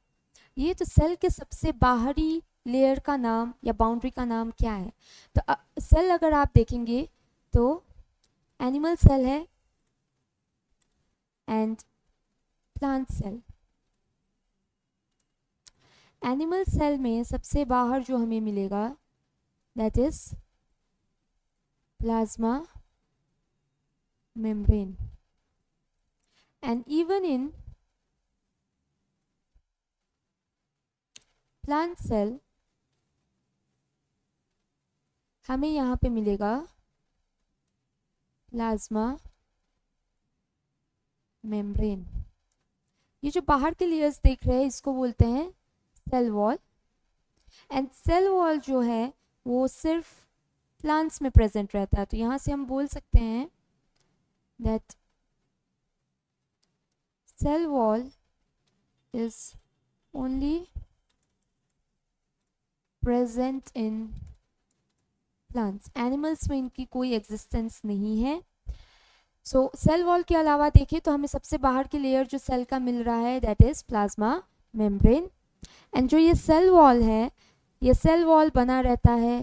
ये तो cell के सबसे बाहरी layer का नाम या बाउंड्री का नाम क्या है? तो सेल अगर आप देखेंगे तो एनिमल सेल है and plant cell. Animal cell में सबसे बाहर जो हमें मिलेगा that is plasma membrane and even in plant cell हमें यहाँ पे मिलेगा प्लाज्मा मेम्ब्रेन। ये जो बाहर के लेयर्स देख रहे हैं इसको बोलते हैं cell wall and cell wall जो है वो सिर्फ प्लांट्स में प्रेजेंट रहता है। तो यहाँ से हम बोल सकते हैं that cell wall is only present in plants, animals में इनकी कोई एग्जिस्टेंस नहीं है। सो सेल वॉल के अलावा देखें तो हमें सबसे बाहर की लेयर जो सेल का मिल रहा है that is plasma membrane and जो ये सेल वॉल है ये सेल वॉल बना रहता है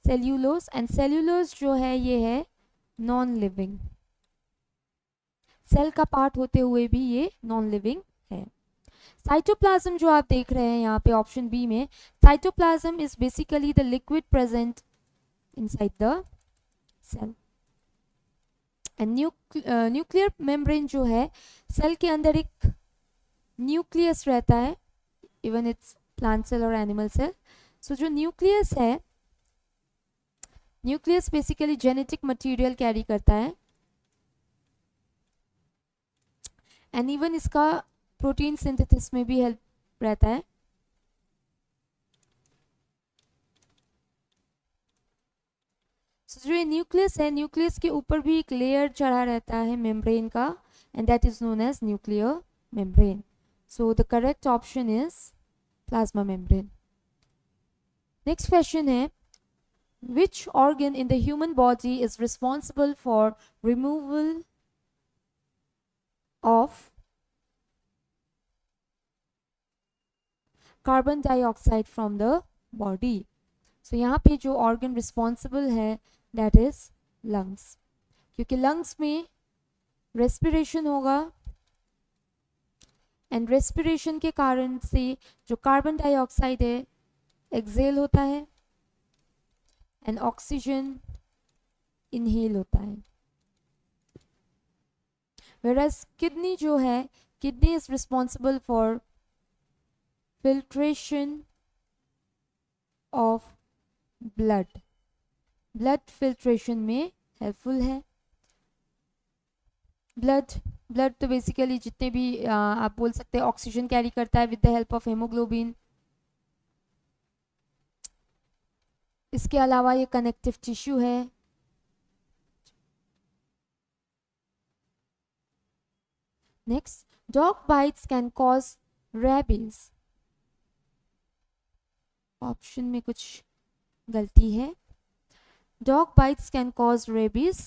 सेल्यूलोज एंड सेल्यूलोज जो है ये है नॉन लिविंग, सेल का पार्ट होते हुए भी ये नॉन लिविंग है। साइटोप्लाज्म जो आप देख रहे हैं यहाँ पे ऑप्शन बी में, cytoplasm is basically the liquid present inside the cell and nuclear membrane जो है सेल के अंदर एक न्यूक्लियस रहता है, इवन इट्स प्लांट सेल और एनिमल सेल। सो जो न्यूक्लियस है, nucleus basically genetic material carry करता है एंड इवन इसका प्रोटीन सिंथेसिस में भी हेल्प रहता है। जो ये न्यूक्लियस है, न्यूक्लियस के ऊपर भी एक लेयर चढ़ा रहता है मेम्ब्रेन का and that is known as nuclear membrane. So the correct option is plasma membrane. Next question है, which organ in the human body is responsible for removal of carbon dioxide from the body? So यहाँ पे जो organ responsible है that is lungs, क्योंकि lungs में respiration होगा and respiration के कारण से जो कार्बन डाइऑक्साइड है एक्सेल होता है एंड ऑक्सीजन इनहेल होता है। whereas किडनी जो है, kidney is responsible for filtration of blood, blood filtration में हेल्पफुल है। ब्लड तो बेसिकली जितने भी आप बोल सकते हैं ऑक्सीजन कैरी करता है with the help of haemoglobin. इसके अलावा ये कनेक्टिव टिश्यू है। Next, dog bytes can cause rabies. Option में कुछ गलती है। Dog bytes can cause rabies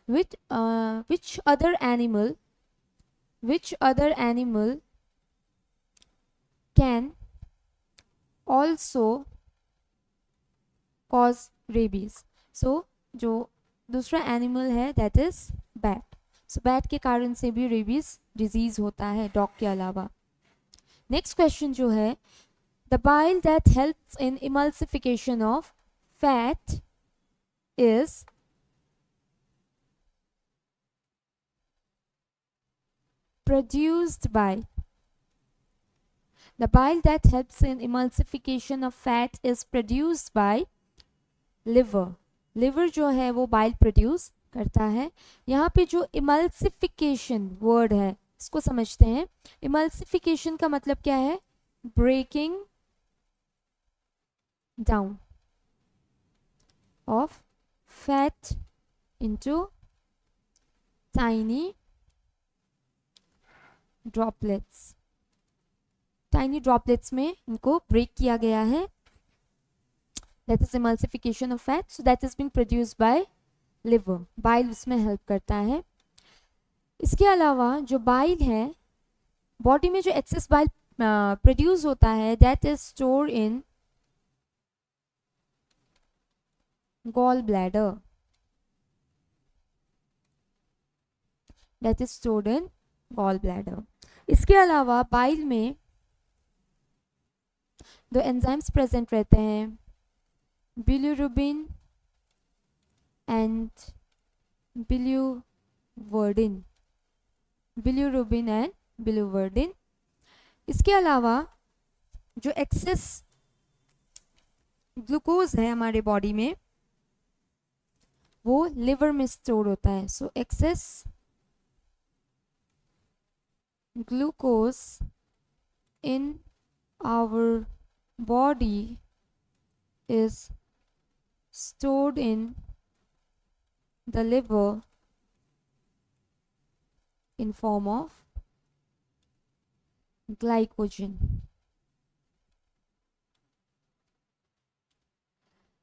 which other animal can also cause rabies? So जो दूसरा एनिमल है that is bat. So bat के कारण से भी रेबीज डिजीज होता है डॉग के अलावा। नेक्स्ट क्वेश्चन जो है, the bile that helps in emulsification of fat is produced by, The bile that helps in emulsification of fat is produced by liver. Liver जो है वो बाइल प्रोड्यूस करता है. यहाँ पे जो इमल्सिफिकेशन वर्ड है इसको समझते हैं. इमल्सिफिकेशन का मतलब क्या है? Breaking down of fat into tiny droplets. Tiny droplets में इनको ब्रेक किया गया है. That is emulsification of fat. So that is being produced by liver. Bile उसमें हेल्प करता है. इसके अलावा जो बाइल है, बॉडी में जो एक्सेस बाइल प्रोड्यूस होता है, that is stored in gall bladder. That is stored in gall bladder. इसके अलावा बाइल में दो एंजाइम्स प्रेजेंट रहते हैं, bilirubin and biliverdin. bilirubin and biliverdin. इसके अलावा जो एक्सेस ग्लूकोज है हमारे बॉडी में वो लिवर में स्टोर होता है. So excess glucose in our body is stored in the liver in form of glycogen.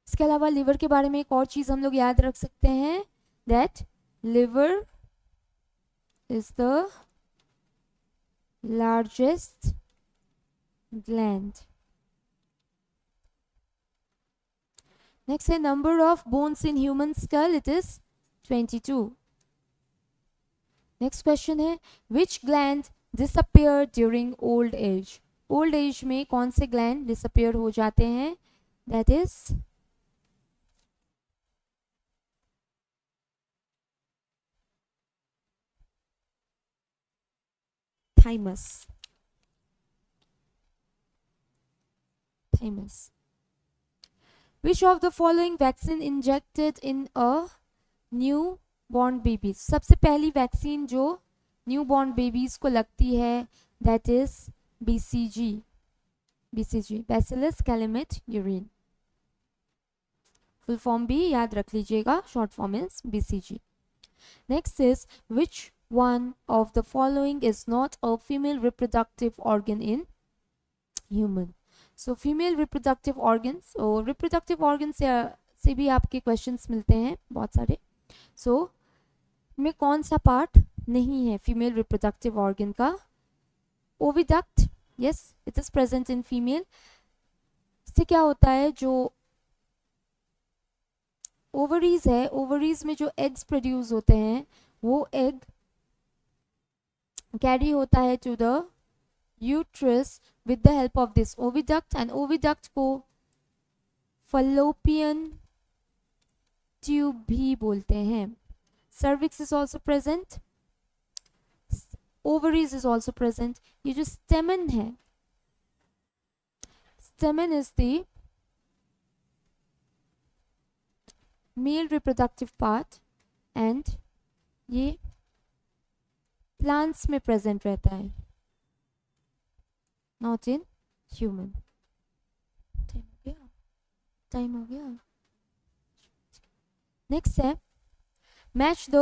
इसके अलावा लिवर के बारे में एक और चीज हम लोग याद रख सकते हैं, that liver is the largest gland. Next है number of bones in human skull. It is 22. Next question है which gland disappear during old age. Old age में कौन से gland disappear हो जाते हैं? That is thymus. Thymus. Which of the following vaccine injected in a newborn baby? सबसे पहली vaccine जो न्यूबॉर्न बेबीज को लगती है that is BCG. BCG Bacillus calmette-guerin. Full form भी याद रख लीजिएगा, short form is BCG. Next is which one of the following is not a female reproductive organ in human? So female reproductive organs, और reproductive organ से भी आपके questions मिलते हैं बहुत सारे. सो में कौन सा पार्ट नहीं है फीमेल रिप्रोडक्टिव ऑर्गन का? Oviduct, yes it is present in female. इससे क्या होता है, जो ओवरीज है, ओवरीज में जो एग्स प्रोड्यूस होते हैं वो एग कैरी होता है to the uterus with the help of this oviduct, and oviduct को fallopian tube भी बोलते हैं. cervix is also present, ovaries is also present. ये जो stamen है, stamen is the male reproductive part and ये plants में present रहता है, not in human. टाइम हो गया. नेक्स्ट है match the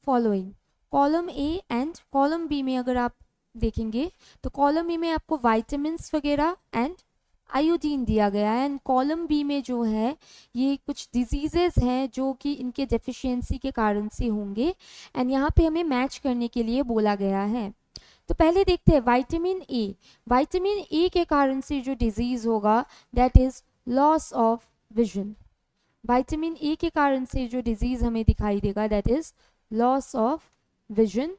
following. Column A and column B में अगर आप देखेंगे तो कॉलम ए में आपको वाइटामिन्स वगैरह एंड आयोडीन दिया गया है, एंड कॉलम बी में जो है ये कुछ डिजीजेस हैं जो कि इनके डेफिशिएंसी के कारण से होंगे, एंड यहाँ पे हमें मैच करने के लिए बोला गया है. तो पहले देखते हैं विटामिन ए. विटामिन ए के कारण से जो डिजीज होगा that is loss of vision. Vitamin A के कारण से जो डिजीज हमें दिखाई देगा that is loss of vision.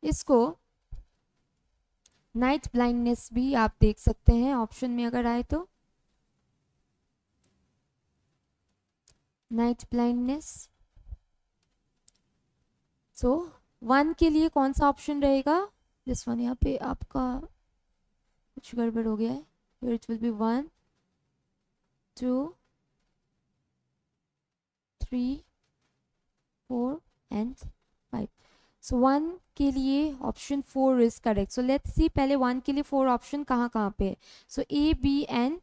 इसको नाइट ब्लाइंडनेस भी आप देख सकते हैं ऑप्शन में अगर आए तो. नाइट ब्लाइंडनेस, सो 1 के लिए कौन सा ऑप्शन रहेगा? This one. यहाँ पे आपका कुछ गड़बड़ हो गया है. Here it will be 1, 2, 3, 4 and 5. So 1 के लिए option 4 is correct. So let's see पहले 1 के लिए 4 ऑप्शन कहाँ कहाँ पे है. सो ए, बी एंड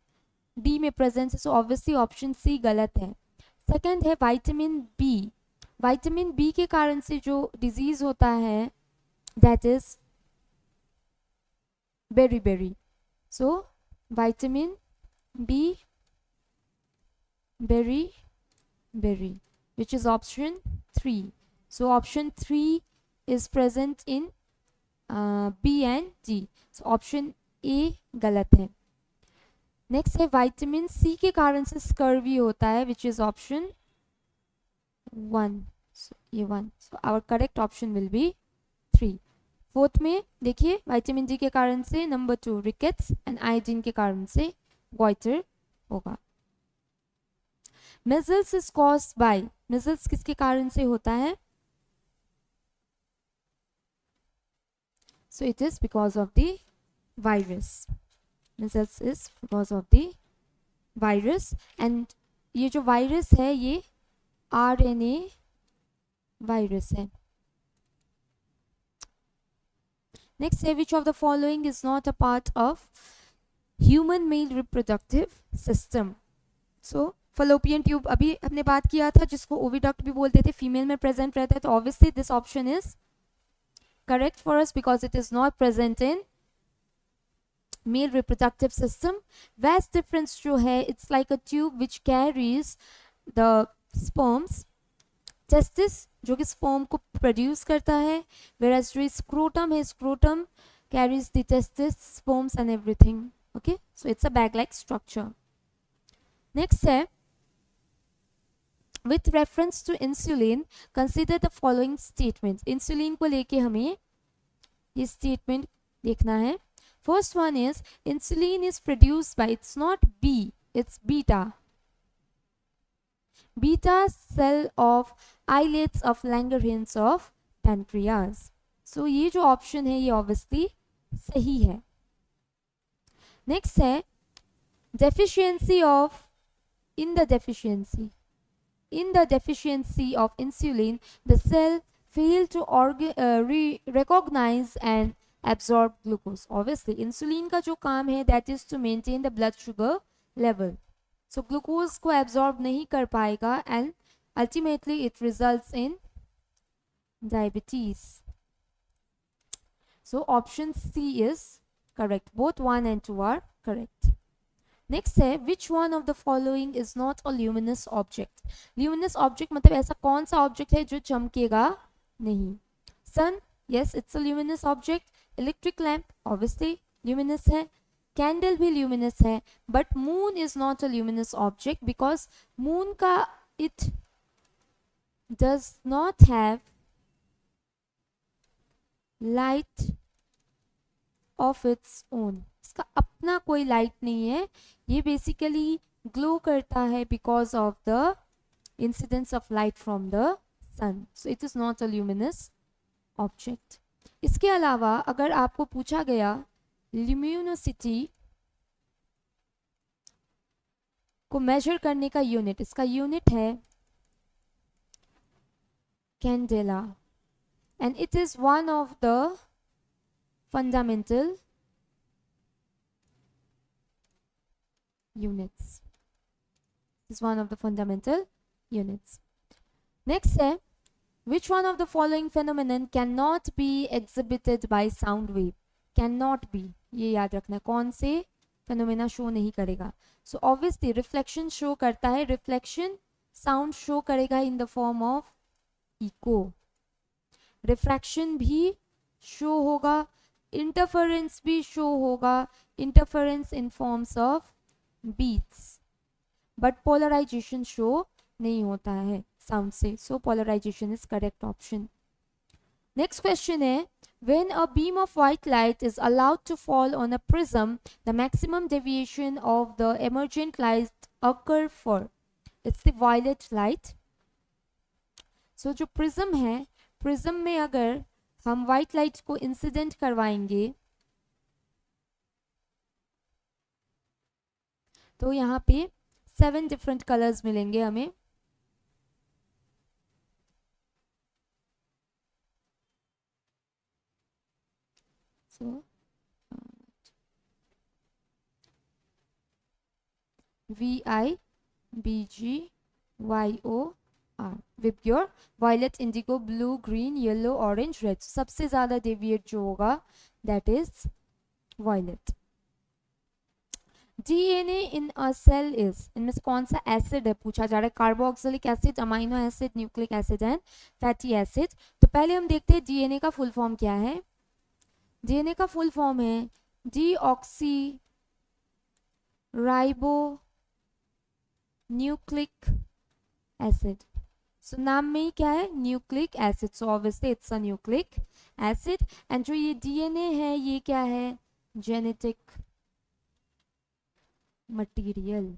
डी में प्रेजेंस है. सो ऑब्वियसली ऑप्शन सी गलत है. सेकंड है विटामिन बी. विटामिन बी के कारण से जो डिजीज होता है that is beri. So vitamin B beri which is option 3. So option 3 is present in B and D. So option A गलत है. नेक्स्ट है विटामिन सी के कारण से स्कर्वी होता है which is option 1. So ये 1. So our correct option will be 3. Fourth में देखिए विटामिन डी के कारण से नंबर 2 रिकेट्स एंड आयोडीन के कारण से गॉइटर होगा. measles is caused by. measles किसके कारण से होता है? So it is because of the virus. measles is because of the virus. and ये जो वायरस है ये RNA वायरस है. नेक्स्ट है which of the following is not a part of human male reproductive system. So Fallopian tube अभी हमने बात किया था जिसको ओविडक्ट भी बोलते थे, फीमेल में प्रेजेंट रहता है. तो obviously this option is correct for us because it is not present in male reproductive system. Vast difference जो है it's like a tube which carries the sperms. Testis जो कि स्पर्म को प्रोड्यूस करता है, वेराज जो स्क्रोटम है scrotum carries the testis, sperms and everything. Okay, so it's a bag like structure. Next है with reference to insulin consider the following statements. insulin को लेके हमें ये statement देखना है. first one is insulin is produced by, it's not B, it's beta cell of islets of Langerhans of pancreas. so ये जो option है ये obviously सही है. next है deficiency of, in the deficiency of insulin, the cell fail to recognize and absorb glucose. Obviously, insulin का जो काम है that is to maintain the blood sugar level. So glucose को absorb नहीं कर पाएगा and ultimately it results in diabetes. So option C is correct. Both 1 and 2 are correct. Next है which one of the following is not a luminous object. Luminous object मतलब ऐसा कौन सा object है जो चमकेगा नहीं? Sun, yes it's a luminous object. Electric lamp obviously luminous है. कैंडल भी ल्यूमिनस है. But moon is not a luminous object because moon का it does not have light of its own. इसका अपना कोई लाइट नहीं है. ये बेसिकली ग्लो करता है because of the incidence of light from the sun. So it is not a luminous object. इसके अलावा अगर आपको पूछा गया ल्यूमिनोसिटी को मेजर करने का यूनिट, इसका यूनिट है candela and it is one of the fundamental units. This is one of the fundamental units. Next है which one of the following phenomenon cannot be exhibited by sound wave. Cannot be, ये याद रखना. कौन से phenomena show नहीं करेगा? So obviously reflection show करता है. reflection sound show करेगा in the form of echo. refraction भी show होगा. इंटरफेरेंस भी शो होगा. Interference in forms of beats. But polarisation show नहीं होता है साउंड से. So polarisation is correct option. Next question है when a beam of white light is allowed to fall on a prism, the maximum deviation of the emergent light occur for. It's the violet light. So जो prism है, prism में अगर हम white light को incident करवाएंगे तो यहाँ पे 7 डिफरेंट कलर्स मिलेंगे हमें. So VIBGYOR VIBGYOR, violet, indigo, blue, green, yellow, orange, red. सबसे ज्यादा डेविएट जो होगा that is violet. DNA in a cell is, इनमें से कौन सा एसिड है पूछा जा रहा है. Carboxylic acid, amino acid, nucleic acid and fatty acid. तो पहले हम देखते हैं डीएनए का फुल फॉर्म क्या है. डीएनए का फुल फॉर्म है डीऑक्सी राइबो न्यूक्लिक एसिड. सो नाम में ही क्या है, nucleic acid. So obviously it's a nucleic acid. And जो ये डीएनए है ये क्या है, जेनेटिक मटेरियल.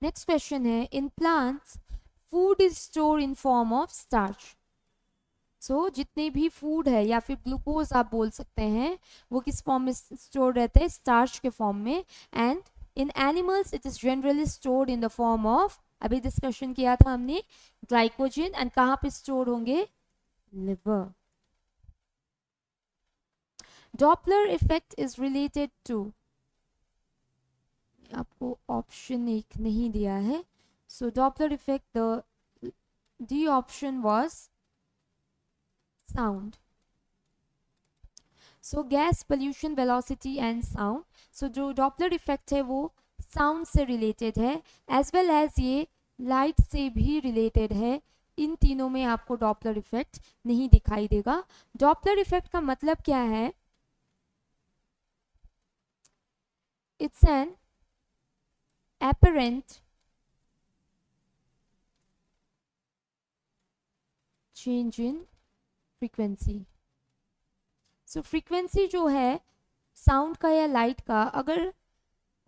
नेक्स्ट क्वेश्चन है, in plants food is store in form of starch. So जितने भी फूड है या फिर ग्लूकोज आप बोल सकते हैं वो किस फॉर्म में स्टोर रहते हैं, स्टार्च के फॉर्म में. And in animals it is generally stored in the form of, अभी डिस्कशन किया था हमने, ग्लाइकोजन. एंड कहाँ पे स्टोर होंगे, liver. Doppler effect is related to, आपको ऑप्शन एक नहीं दिया है. So Doppler effect, the D option was sound. So gas, pollution, velocity and sound. So जो डॉपलर इफेक्ट है वो साउंड से रिलेटेड है एज वेल एज ये लाइट से भी रिलेटेड है. इन तीनों में आपको डॉपलर इफेक्ट नहीं दिखाई देगा. डॉपलर इफेक्ट का मतलब क्या है, it's an apparent change in frequency. So frequency जो है साउंड का या लाइट का, अगर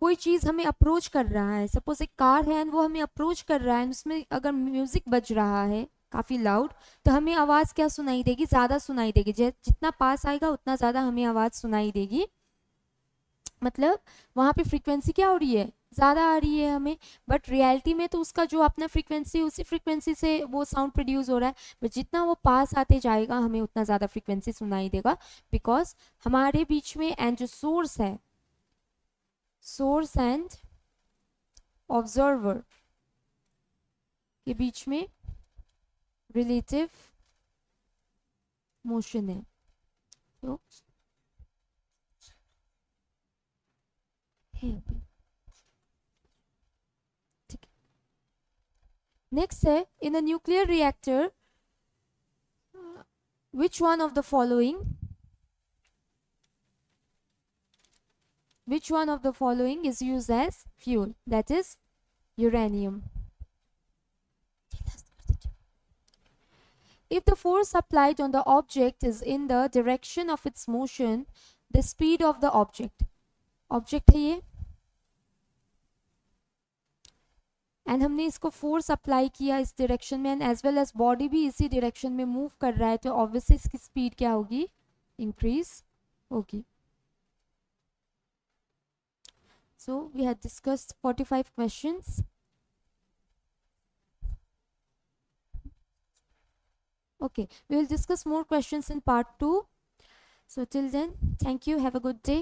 कोई चीज़ हमें अप्रोच कर रहा है, सपोज एक कार है एंड वो हमें अप्रोच कर रहा है, उसमें अगर म्यूजिक बज रहा है काफ़ी लाउड, तो हमें आवाज़ क्या सुनाई देगी, ज़्यादा सुनाई देगी. जितना पास आएगा उतना ज़्यादा हमें आवाज़ सुनाई देगी. मतलब वहाँ पे फ्रीक्वेंसी क्या हो रही है, ज़्यादा आ रही है हमें. बट रियलिटी में तो उसका जो अपना फ्रीक्वेंसी, उसी फ्रीक्वेंसी से वो साउंड प्रोड्यूस हो रहा है. बट जितना वो पास आते जाएगा हमें उतना ज़्यादा फ्रीक्वेंसी सुनाई देगा. बिकॉज हमारे बीच में एंड जो सोर्स है, सोर्स एंड ऑब्जर्वर के बीच में रिलेटिव मोशन है. तो नेक्स्ट है, in a nuclear reactor which one of the following is used as fuel, that is uranium. If the force applied on the object is in the direction of its motion, the speed of the object है ये, and हमने इसको force apply किया इस direction में, and as well as body भी इसी direction में मूव कर रहा है, तो ऑब्वियसली इसकी स्पीड क्या होगी, इंक्रीज होगी. So we have discussed 45 questions. Okay, we will discuss more questions in part 2. So till then, thank you, have a good day.